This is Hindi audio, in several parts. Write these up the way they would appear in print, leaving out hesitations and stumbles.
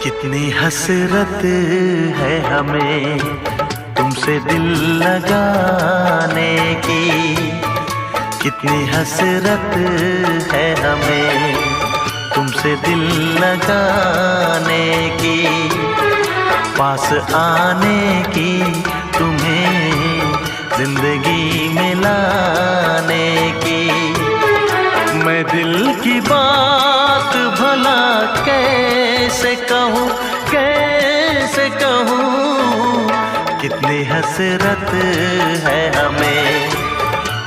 कितनी हसरत है हमें तुमसे दिल लगाने की, कितनी हसरत है हमें तुमसे दिल लगाने की, पास आने की, तुम्हें जिंदगी में लाने की। मैं दिल की बात भला कैसे कहूँ, कैसे कहूँ, कितनी हसरत है हमें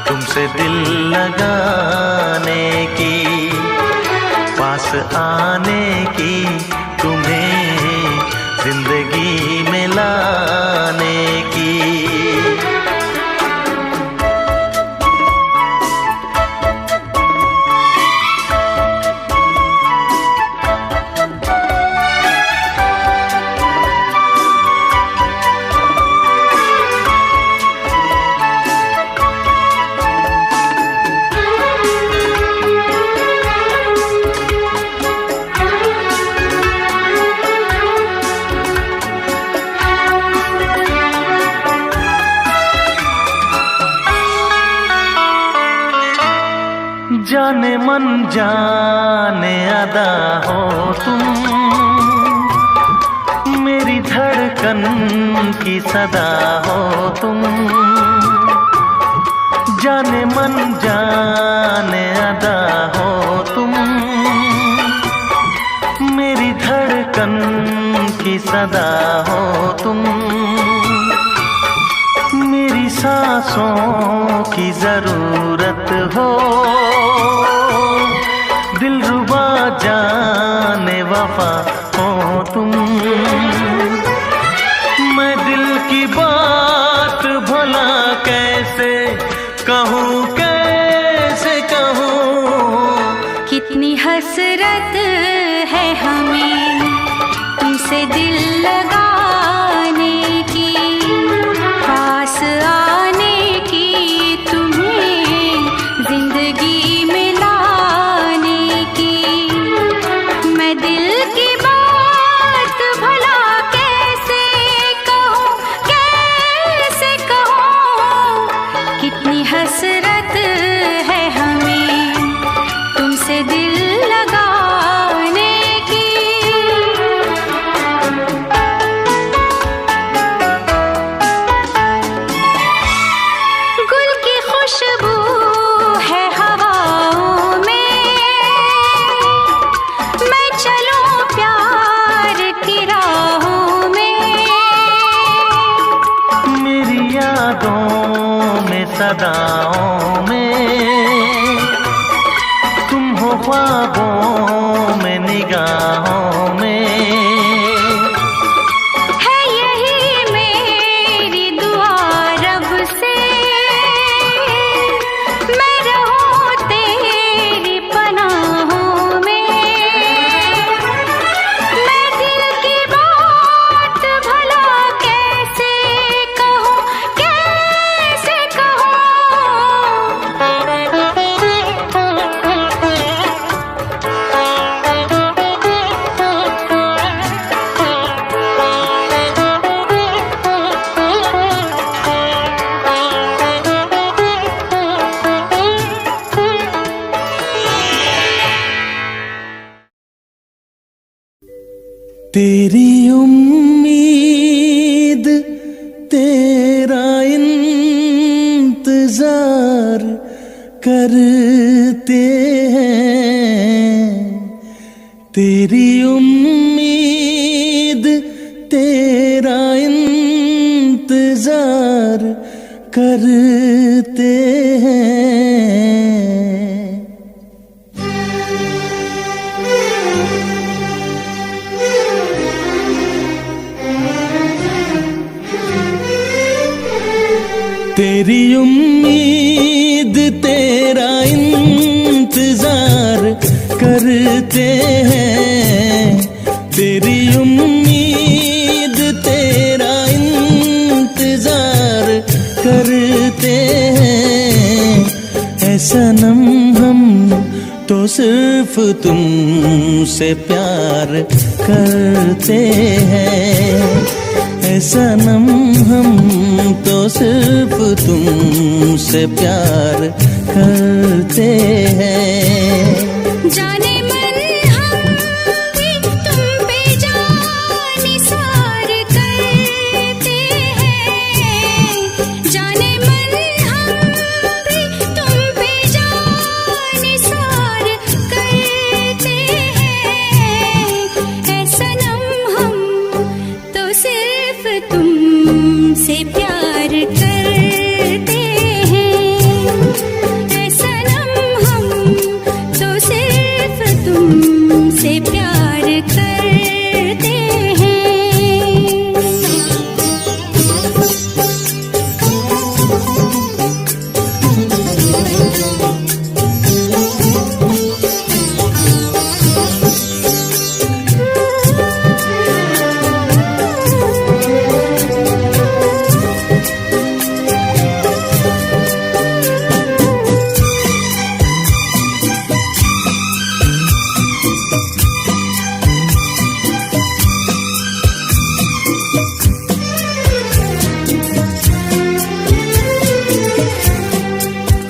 तुमसे दिल लगाने की, पास आने की, तुम्हें जिंदगी में लाने की। जाने मन जाने अदा हो तुम, मेरी धड़कन की सदा हो तुम। जाने मन जाने अदा हो तुम, मेरी धड़कन की सदा हो तुम। मेरी सांसों की जरूरत हो, दिलरुबा जाने वफा हो तुम। मैं दिल की बात भला कैसे कहूँ, कैसे कहूँ, कितनी हसरत है हमें तुमसे दिल लगाने की, पास आने की, तुम्हें जिंदगी में लाने की। मैं दिल की बात भला कैसे कहूँ, कैसे कहूँ, कितनी हसरत है हमें तुमसे दिल लगाने की। गुल की खुशबू है हवाओं में, मैं चलूं प्यार की राहों में। मेरी यादों में सदाओं में, तुम हो ख्वाबों में निगाहों में। है यही मेरी दुआ रब से, मैं रहूं तेरी पनाहों में। मैं दिल की बात भला कैसे कहूँ, कैसे तेरी उम्मीद तेरा इंतजार करते हैं, तेरी उम्मीद तेरा इंतजार करते हैं। तेरी उम्मीद तेरा इंतजार करते हैं, तेरी उम्मीद तेरा इंतजार करते हैं। ऐ सनम हम तो सिर्फ तुमसे प्यार करते हैं। ऐ सनम हम तो सिर्फ तुमसे प्यार करते हैं। जाने मन हम भी तुम पे जान निसार करते हैं। जाने मन हम भी तुम पे जान निसार करते हैं। ऐ सनम हम तो सिर्फ तुमसे प्यार करते हैं। ऐ सनम हम तो सिर्फ तुमसे प्यार करते हैं।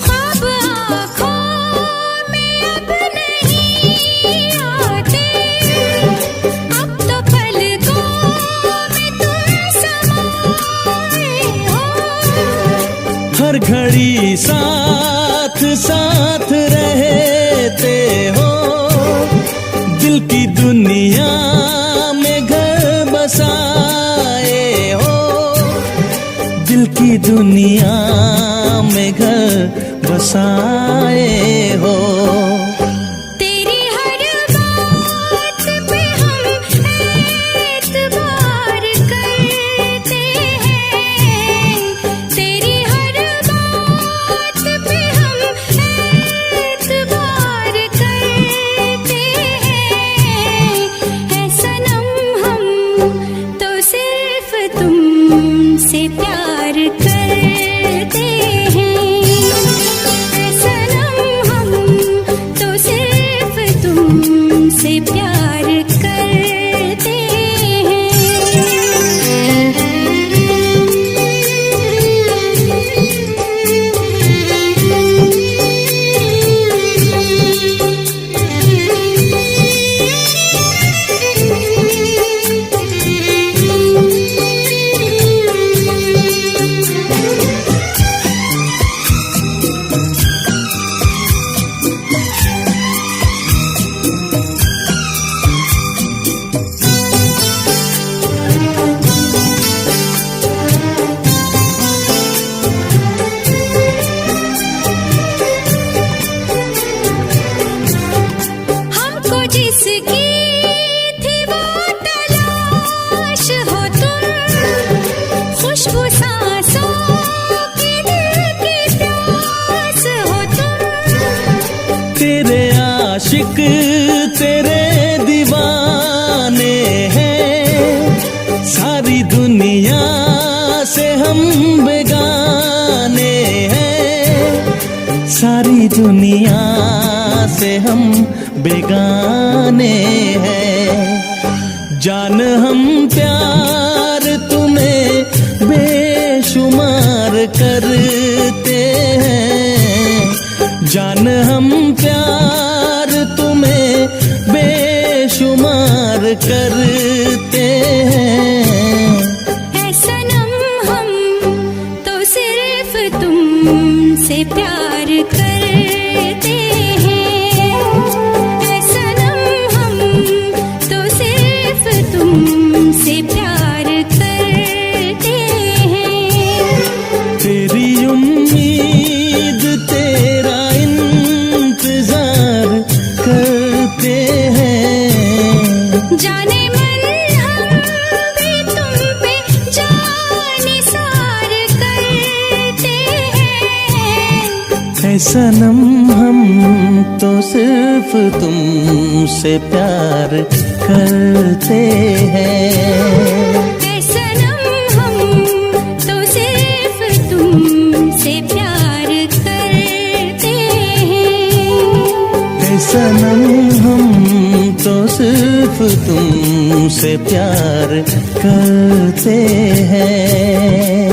ख्वाब आँखों में अब नहीं आते, अब तो पलकों में तुम समाए हो। हर घड़ी साथ साथ रहते हो, दिल की दुनिया में घर बसाए हो। दिल की दुनिया में घर बसाए हो। तेरी हर बात पे हम एतबार करते हैं। तेरी हर बात पे हम एतबार करते हैं। ऐ सनम हम तो सिर्फ तुमसे प्यार करते हैं। ऐ सनम हम तो सिर्फ तुमसे प्यार करते हमको जिसकी थी वो तलाश हो तुम। खुशबू सांसों की दिल की प्यास हो तुम। तेरे आशिक तेरे दीवाने हैं, सारी दुनिया से हम बेगाने हैं। सारी दुनिया से हम बेगाने हैं। जान हम प्यार तुम्हें बेशुमार करते हैं। जान हम प्यार तुम्हें बेशुमार करते हैं। ऐ सनम हम तो सिर्फ तुमसे प्यार करते हैं। ऐ सनम हम तो सिर्फ तुमसे प्यार करते हैं। तेरी उम्मीद तेरा इंतजार करते हैं। जाने मन हम भी तुम पे जान निसार करते हैं। ऐ सनम हम तो सिर्फ तुमसे प्यार करते हैं। ऐ सनम हम तो सिर्फ तुमसे प्यार करते हैं। ऐ सनम हम तो सिर्फ तुमसे प्यार करते हैं।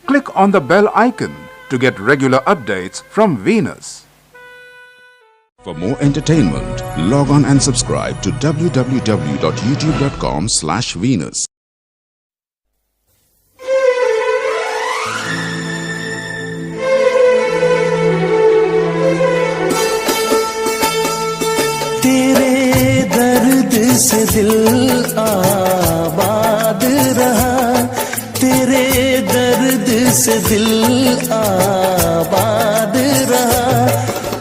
Click on the bell icon to get regular updates from Venus. For more entertainment, log on and subscribe to www.youtube.com/Venus. तेरे दर्द से दिल आबाद रहा, तेरे दर्द से दिल आबाद रहा।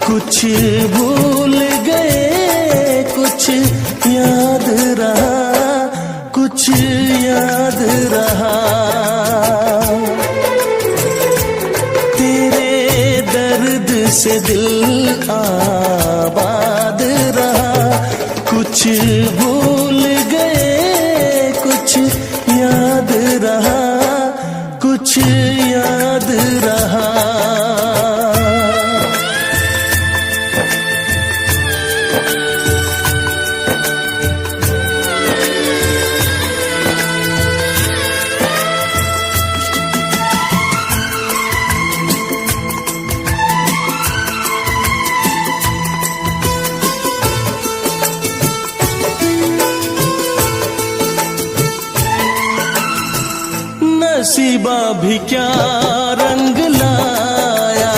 कुछ भूल गए कुछ याद रहा, कुछ याद रहा। तेरे दर्द से दिल आबाद रहा, कुछ भूल गए कुछ याद रहा, कुछ याद रहा। नसीबा भी क्या रंग लाया,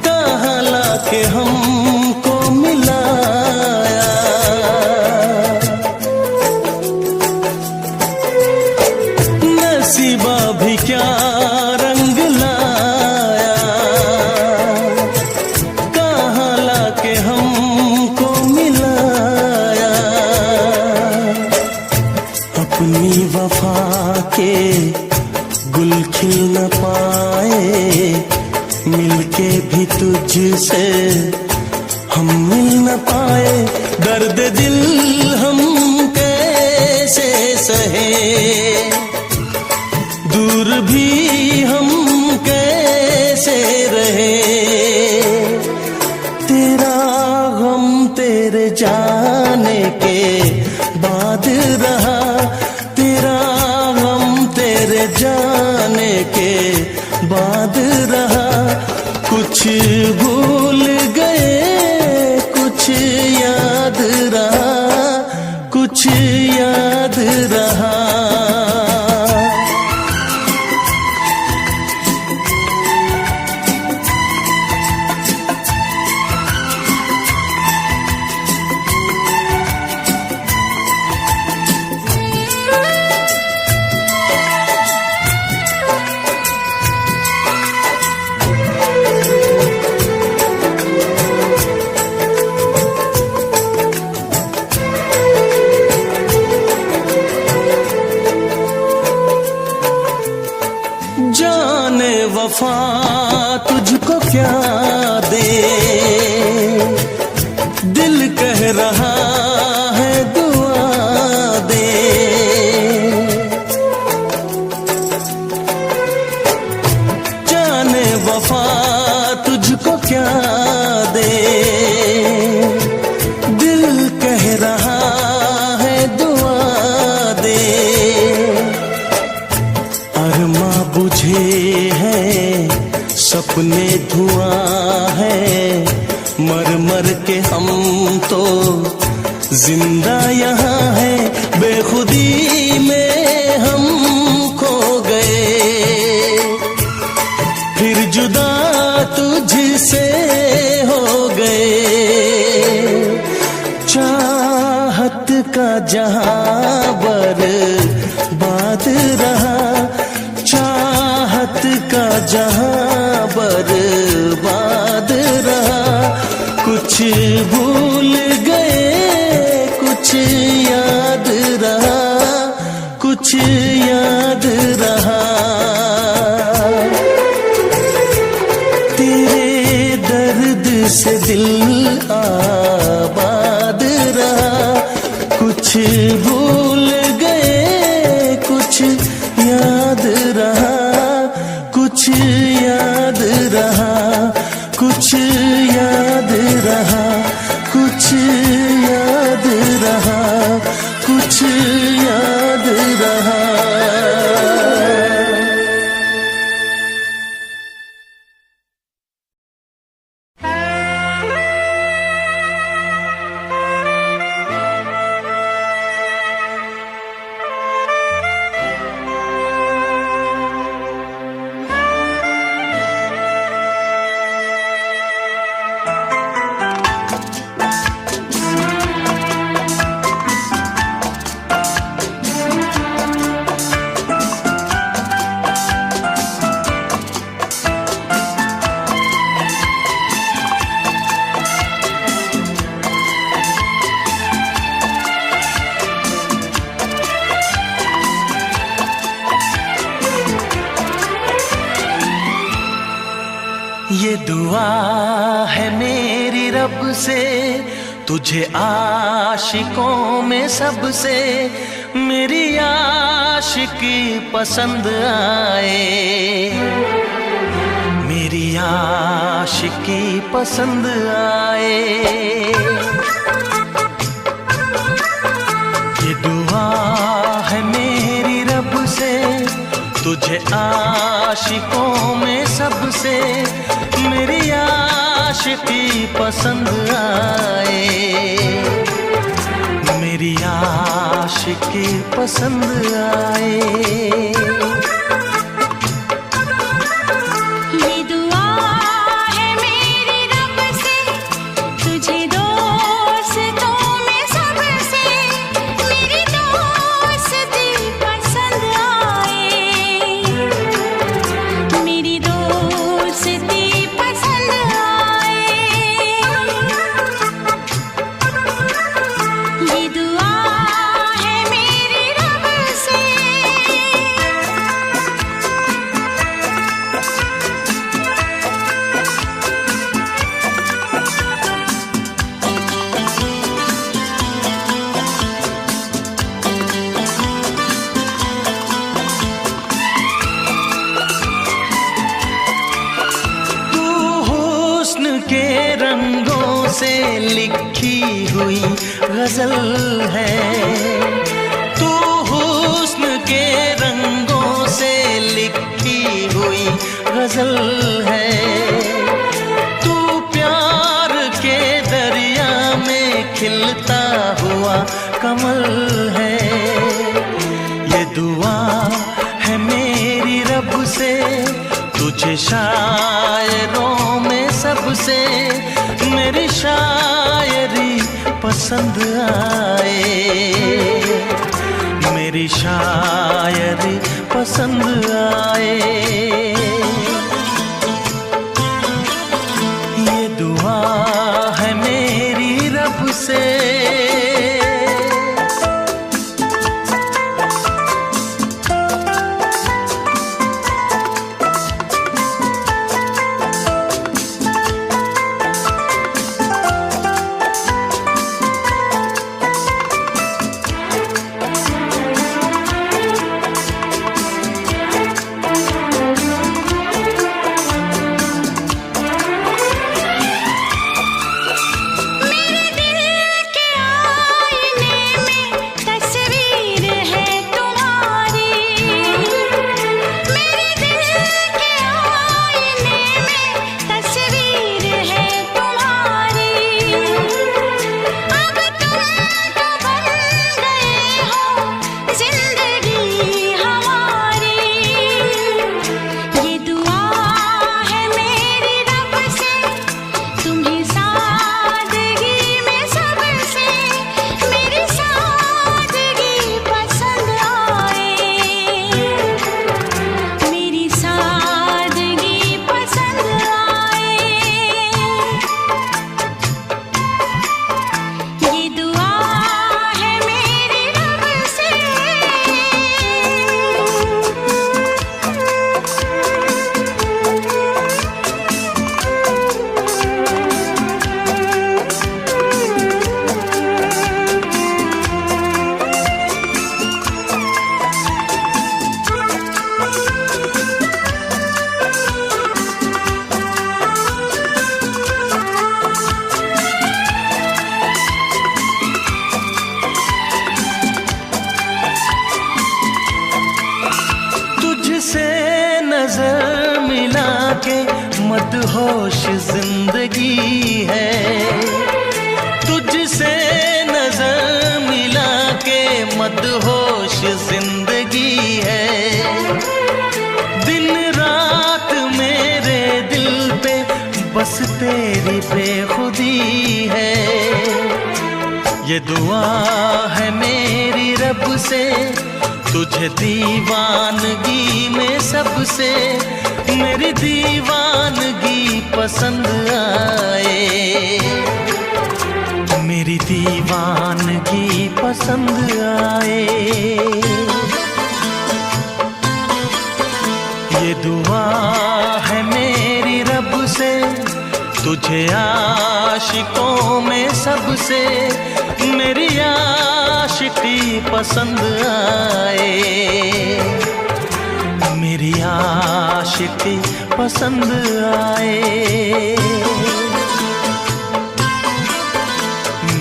कहाँ लाके हमको मिलाया। नसीबा भी क्या रंग लाया, कहाँ लाके हमको मिलाया। अपनी वफा के गुल खिल न पाए, मिलके भी तुझसे हम मिल न पाए। दर्द दिल हम कैसे सहे, दूर भी हम कैसे रहे। तेरा गम तेरे जाने के बाद रहा, तेरा गम तेरे जाने के बाद रहा। कुछ भूल गए कुछ याद रहा, कुछ याद रहा। जाने वफा तुझको क्या दे, दिल कह रहा है दुआ दे। जाने वफा तुझको क्या दे, दिल कह रहा है दुआ दे। अरमा बुझे हैं सपने धुआं है, मर मर के हम तो जिंदा यहाँ है। बेखुदी में हम खो गए, फिर जुदा तुझसे हो गए। चाहत का जहां बर्बाद रहा, चाहत का जहां बर्बाद रहा। कुछ भूल गए कुछ याद रहा, कुछ याद रहा। ये दुआ है मेरी रब से, तुझे आशिकों में सबसे मेरी आशिकी पसंद आए, मेरी आशिकी पसंद आए। ये दुआ है मेरी रब से, तुझे आशिकों में सबसे मेरी आशिकी पसंद आए, मेरी आशिकी पसंद आए। के रंगों से लिखी हुई गजल है, तू हुस्न के रंगों से लिखी हुई गजल है, तू प्यार के दरिया में खिलता हुआ कमल है। ये दुआ है मेरी रब से, तुझे शायरों में सबसे मेरी शायरी पसंद आए, मेरी शायरी पसंद आए। ये दुआ है मेरी रब से। नजर मिला के मदहोश जिंदगी है, तुझसे नजर मिला के मदहोश जिंदगी है। दिन रात मेरे दिल पे बस तेरी बेखुदी है। ये दुआ है मेरी रब से, तुझे दीवानगी में सबसे मेरी दीवानगी पसंद आए, मेरी दीवानगी पसंद आए। ये दुआ है मेरी रब से, से, तुझे आशिकों में सबसे मेरी आशिकी पसंद आए, मेरी आशिकी पसंद आए,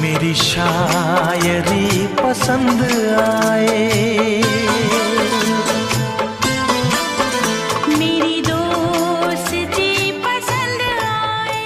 मेरी शायरी पसंद आए, मेरी दोस्ती पसंद आए।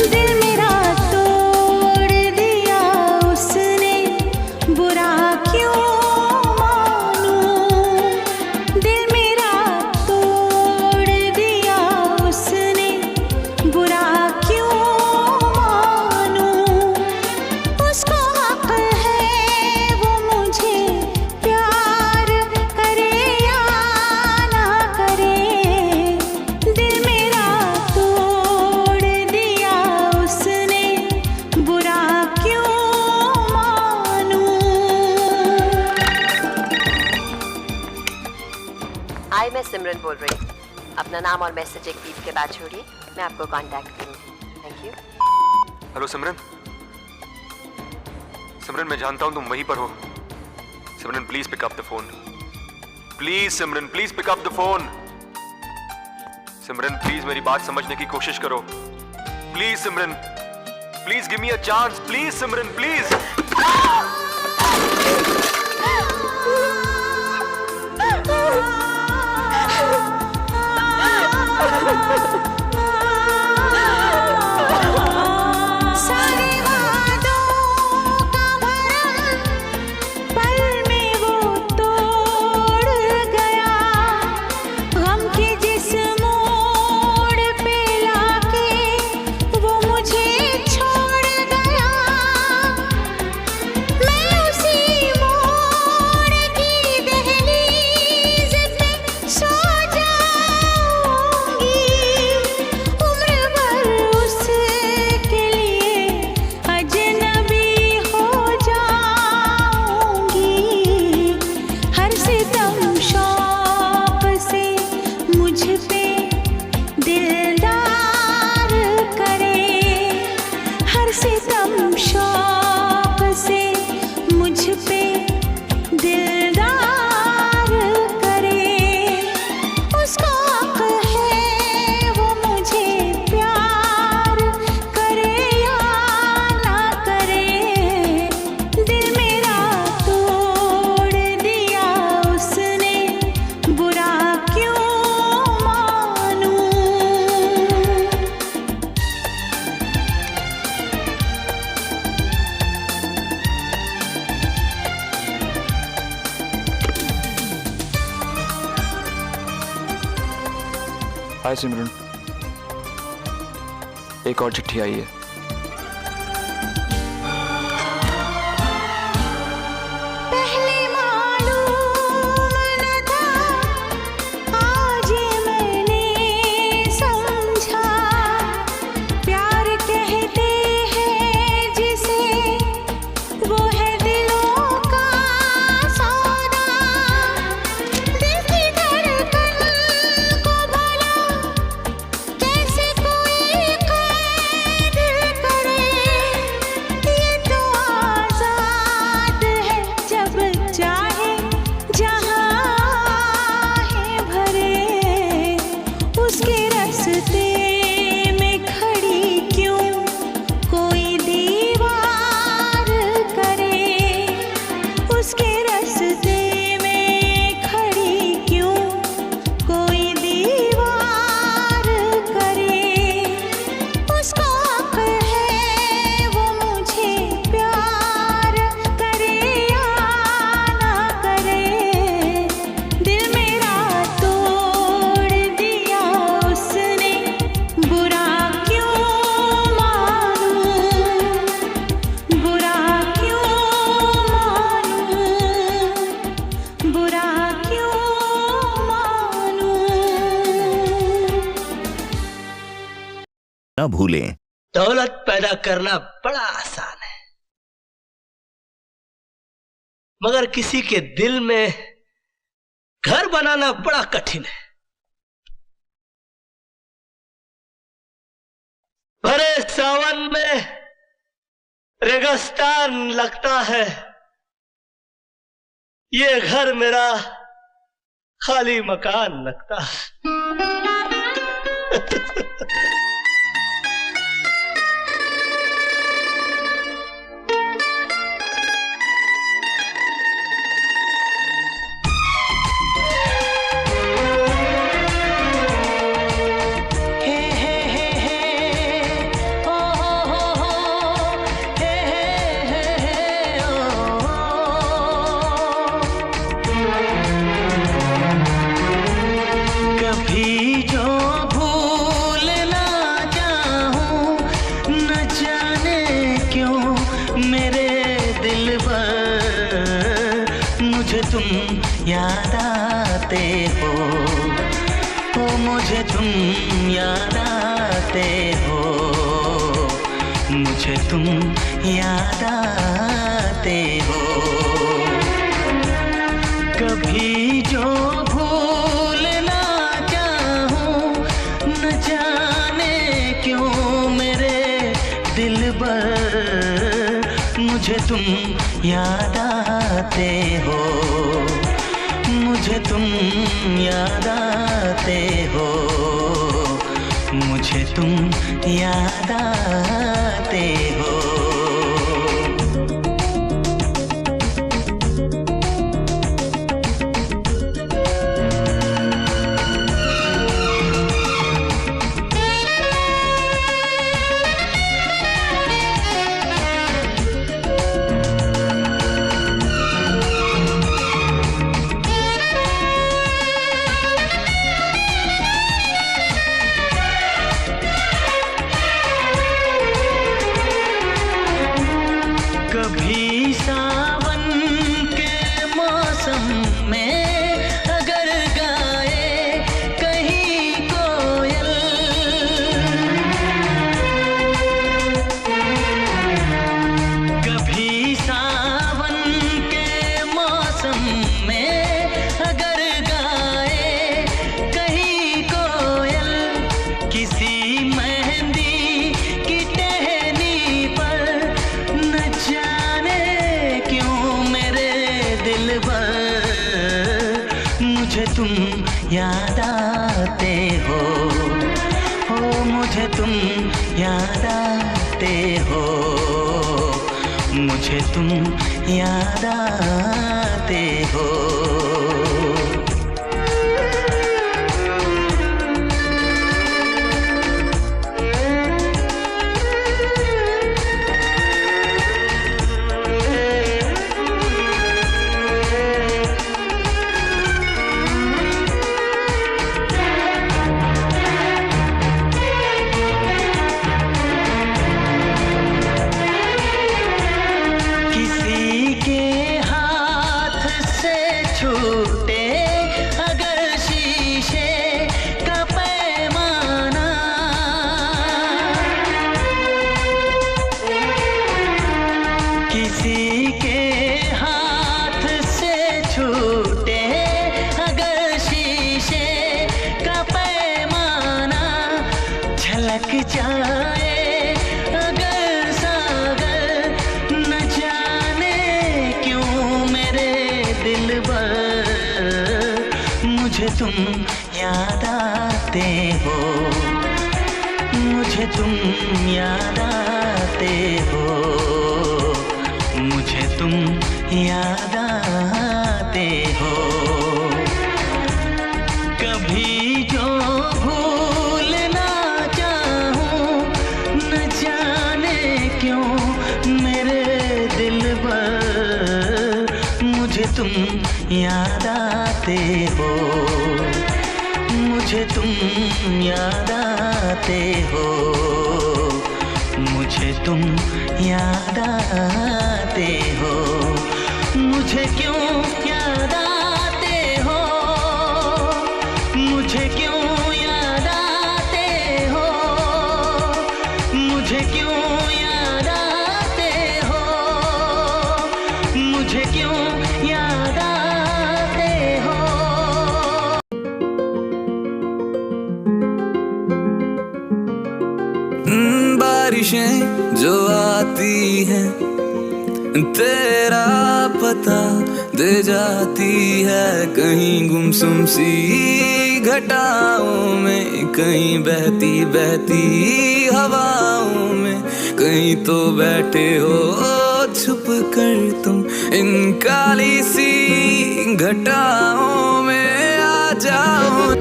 दिल मेरा तोड़ दिया उसने, बुरा क्यों मानूं। दिल मेरा तोड़ दिया उसने, बुरा क्यों मानूं। उसको हक है वो मुझे प्यार करे या ना करे। दिल मेरा तोड़ दिया उसने, बुरा क्यों मानूं। हाय, मैं सिमरन बोल रही हूँ। अपना नाम और मैसेज एक बीप के बाद छोड़िए, मैं आपको कांटेक्ट करूँगी। Thank you. Hello Simran. Simran, मैं जानता हूं तुम वहीं पर हो। Simran please pick up the phone. Please Simran, please pick up the phone. Simran please मेरी बात समझने की कोशिश करो। Please Simran, please give me a chance. Please Simran, please. सारे वादों का भरम पल में वो तोड़ गया। गम के जिस मोड़ पे लाके वो मुझे छोड़ गया। मैं उसी मोड़ की दहलीज पे सो जाऊंगी। उम्र भर उसके लिए अजनबी हो जाऊंगी। हर सितम शौक से मुझ पे दिलदार करे। हर सितम शौक से मुझ पे दिलदार करे। उसको हक है वो मुझे प्यार करे या ना करे। दिल मेरा तोड़ दिया उसने, बुरा क्यों मानूं। हाय सिमरन, एक और चिट्ठी आई है। पहले मालूम न था, आज मैंने समझा। प्यार कहते हैं जिसे, वो है दिलों का सौदा। दिल की धड़कन को भला कैसे कोई कैद न भूलें। दौलत पैदा करना बड़ा आसान है, मगर किसी के दिल में घर बनाना बड़ा कठिन है। भरे सावन में रेगिस्तान लगता है, ये घर मेरा खाली मकान लगता है। याद आते हो, ओ मुझे तुम याद आते हो, मुझे तुम याद आते हो। कभी जो भूल ना चाहूं, न जाने क्यों मेरे दिलबर, मुझे तुम याद आते हो, मुझे तुम याद आते हो, मुझे तुम याद आते हो। कभी सावन के मौसम में अगर गाए कहीं कोयल, कभी सावन के मौसम में अगर गाए कहीं कोयल, किसी मेहंदी की टहनी पर न जाने क्यों मेरे दिलबर, मुझे तुम याद आते हो, ओ मुझे तुम याद आते हो, मुझे तुम याद आते हो। किसी के हाथ से छूटे अगर शीशे का पैमाना, किसी के हाथ से छूटे अगर शीशे का पैमाना, झलक जाए अगर सागर, न जाने क्यों मेरे दिलबर, मुझे तुम याद आते हो, मुझे तुम याद आते हो, मुझे तुम याद आते हो। कभी जो भूल ना चाहूं, न जाने क्यों मेरे दिलबर, मुझे तुम याद आते हो, मुझे तुम याद आते हो, मुझे तुम याद आते हो, मुझे क्यों याद आते हो, मुझे क्यों याद आते हो, क्यों याद आते हो। बारिशें जो आती हैं तेरा पता दे जाती है, कहीं गुमसुम सी घटाओं में, कहीं बहती बहती हवाओं में, कहीं तो बैठे हो छुप कर तुम इन काली सी घटाओं में। आ जाओ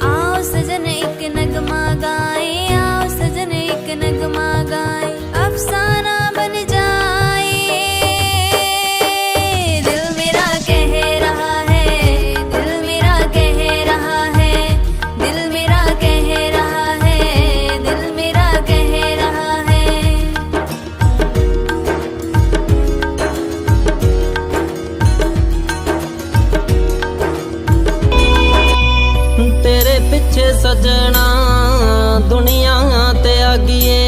आओ सजन एक नगमा गाए, आओ सजन एक नगमा गाए, अफसाना बन जाए। दिल मेरा कह रहा है, दिल मेरा कह रहा है, दिल मेरा कह रहा है, दिल मेरा कह रहा है। तेरे पिछे सजना दुनिया ते आगिए,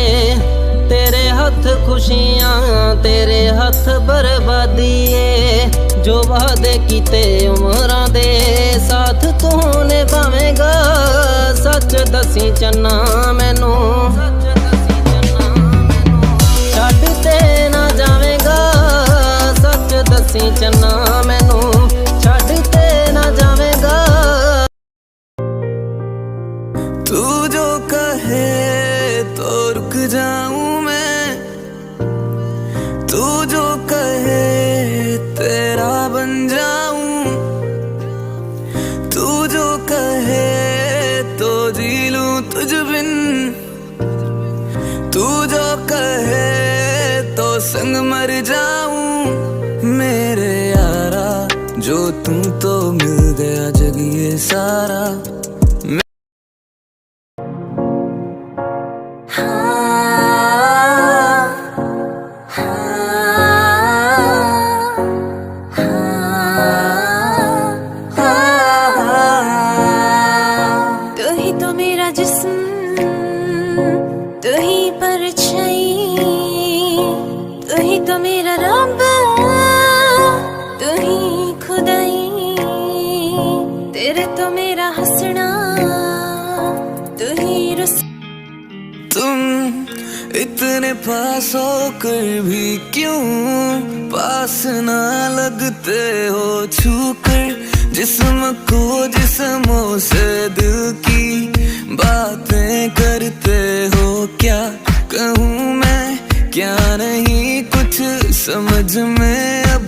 तेरे हथ खुशियां तेरे हथ बर्बादीए। जो वादे कीते उमरां दे साथ तू निभावेगा, सच दसी चन्ना मैनू छड्ड ते ना जावेगा, सच दसी चन्ना मैनू छड्ड ते ना जावेगा। तू जो कहे तो रुक जाऊं मैं, तू जो कहे तेरा बन जाऊं, तू जो कहे तो जी लूं तुझ बिन, तू जो कहे तो संग मर जाऊं। मेरे यारा जो तू तो मिल गया जग ये सारा। तू ही तो मेरा जिस्म, तू ही परछाई, तू ही तो मेरा रब, तू ही खुदाई। तेरे तो मेरा हंसना, तू ही रुस। तुम इतने पास होकर भी क्यों पास ना लगते हो, छूकर जिस्म को जिस्मों से दिल की बातें करते हो। क्या कहूँ मैं क्या नहीं कुछ समझ में अब